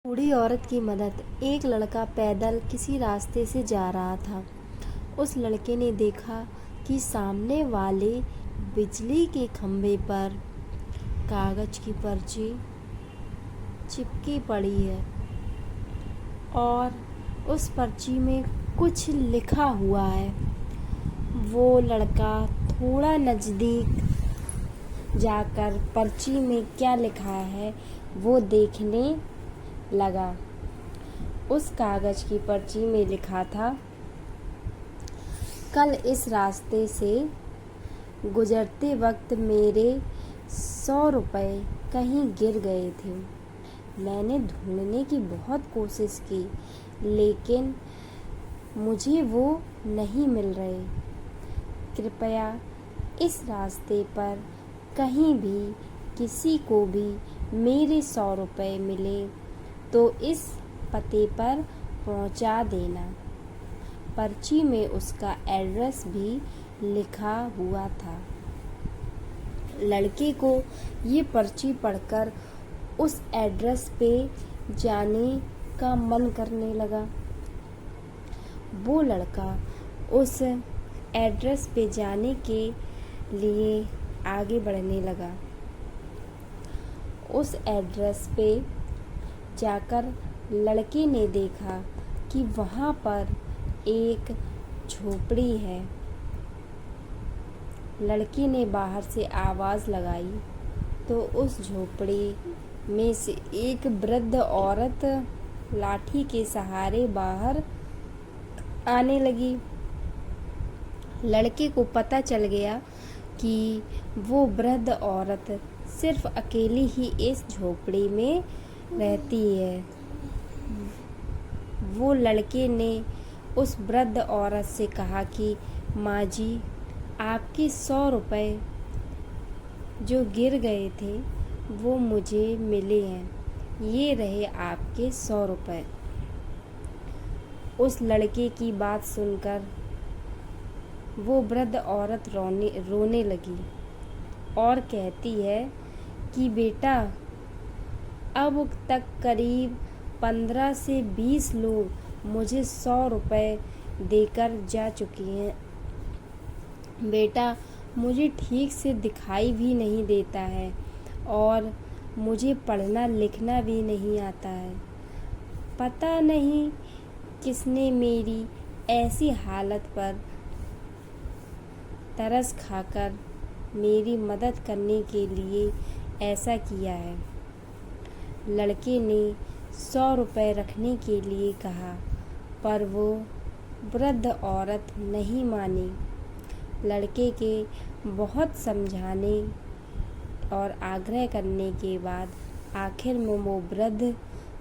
बूढ़ी औरत की मदद। एक लड़का पैदल किसी रास्ते से जा रहा था। उस लड़के ने देखा कि सामने वाले बिजली के खंभे पर कागज की पर्ची चिपकी पड़ी है और उस पर्ची में कुछ लिखा हुआ है। वो लड़का थोड़ा नज़दीक जाकर पर्ची में क्या लिखा है वो देखने लगा। उस कागज की पर्ची में लिखा था, कल इस रास्ते से गुजरते वक्त मेरे 100 रुपये कहीं गिर गए थे। मैंने ढूंढने की बहुत कोशिश की लेकिन मुझे वो नहीं मिल रहे। कृपया इस रास्ते पर कहीं भी किसी को भी मेरे 100 रुपये मिले तो इस पते पर पहुंचा देना। पर्ची में उसका एड्रेस भी लिखा हुआ था। लड़के को ये पर्ची पढ़कर उस एड्रेस पे जाने का मन करने लगा। वो लड़का उस एड्रेस पे जाने के लिए आगे बढ़ने लगा। उस एड्रेस पे जाकर लड़के ने देखा कि वहाँ पर एक झोपड़ी है। लड़के ने बाहर से आवाज़ लगाई तो उस झोपड़ी में से एक वृद्ध औरत लाठी के सहारे बाहर आने लगी। लड़के को पता चल गया कि वो वृद्ध औरत सिर्फ अकेली ही इस झोपड़ी में रहती है। वो लड़के ने उस वृद्ध औरत से कहा कि माँ जी, आपके 100 रुपये जो गिर गए थे वो मुझे मिले हैं। ये रहे आपके 100 रुपये। उस लड़के की बात सुनकर वो वृद्ध औरत रोने लगी और कहती है कि बेटा, अब तक करीब 15 से 20 लोग मुझे 100 रुपये देकर जा चुके हैं। बेटा, मुझे ठीक से दिखाई भी नहीं देता है और मुझे पढ़ना लिखना भी नहीं आता है। पता नहीं किसने मेरी ऐसी हालत पर तरस खाकर मेरी मदद करने के लिए ऐसा किया है। लड़के ने 100 रुपये रखने के लिए कहा पर वो वृद्ध औरत नहीं मानी। लड़के के बहुत समझाने और आग्रह करने के बाद आखिर में वो वृद्ध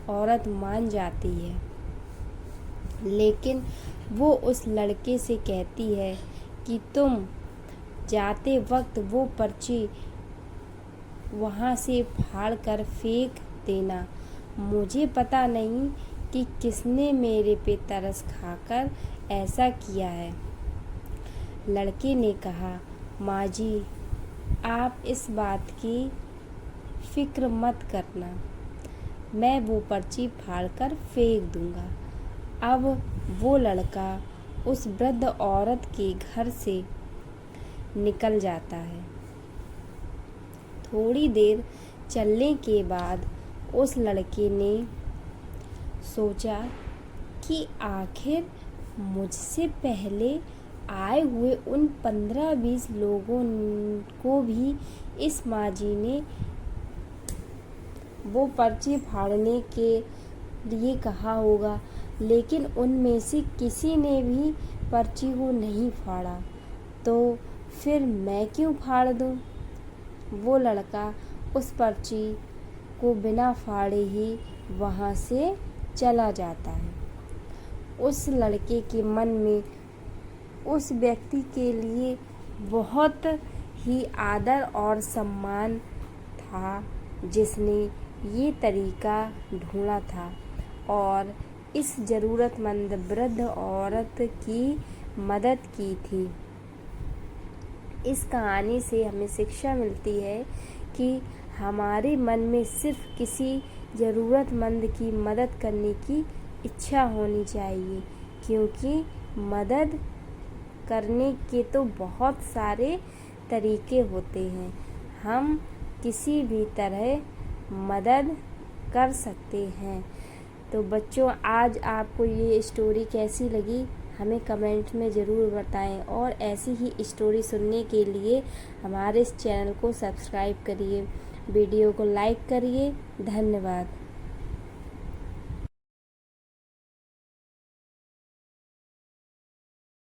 औरत मान जाती है, लेकिन वो उस लड़के से कहती है कि तुम जाते वक्त वो पर्ची वहाँ से फाड़ कर फेंक देना। मुझे पता नहीं कि किसने मेरे पे तरस खाकर ऐसा किया है। लड़के ने कहा, माँ जी, आप इस बात की फिक्र मत करना, मैं वो पर्ची फाड़ कर फेंक दूंगा। अब वो लड़का उस वृद्ध औरत के घर से निकल जाता है। थोड़ी देर चलने के बाद उस लड़के ने सोचा कि आखिर मुझसे पहले आए हुए उन 15-20 लोगों को भी इस माँ जी ने वो पर्ची फाड़ने के लिए कहा होगा, लेकिन उनमें से किसी ने भी पर्ची को नहीं फाड़ा, तो फिर मैं क्यों फाड़ दूँ। वो लड़का उस पर्ची को बिना फाड़े ही वहाँ से चला जाता है। उस लड़के के मन में उस व्यक्ति के लिए बहुत ही आदर और सम्मान था जिसने ये तरीका ढूंढा था और इस ज़रूरतमंद वृद्ध औरत की मदद की थी। इस कहानी से हमें शिक्षा मिलती है कि हमारे मन में सिर्फ किसी ज़रूरतमंद की मदद करने की इच्छा होनी चाहिए, क्योंकि मदद करने के तो बहुत सारे तरीके होते हैं। हम किसी भी तरह मदद कर सकते हैं। तो बच्चों, आज आपको ये स्टोरी कैसी लगी हमें कमेंट में ज़रूर बताएं, और ऐसी ही स्टोरी सुनने के लिए हमारे इस चैनल को सब्सक्राइब करिए, वीडियो को लाइक करिए। धन्यवाद।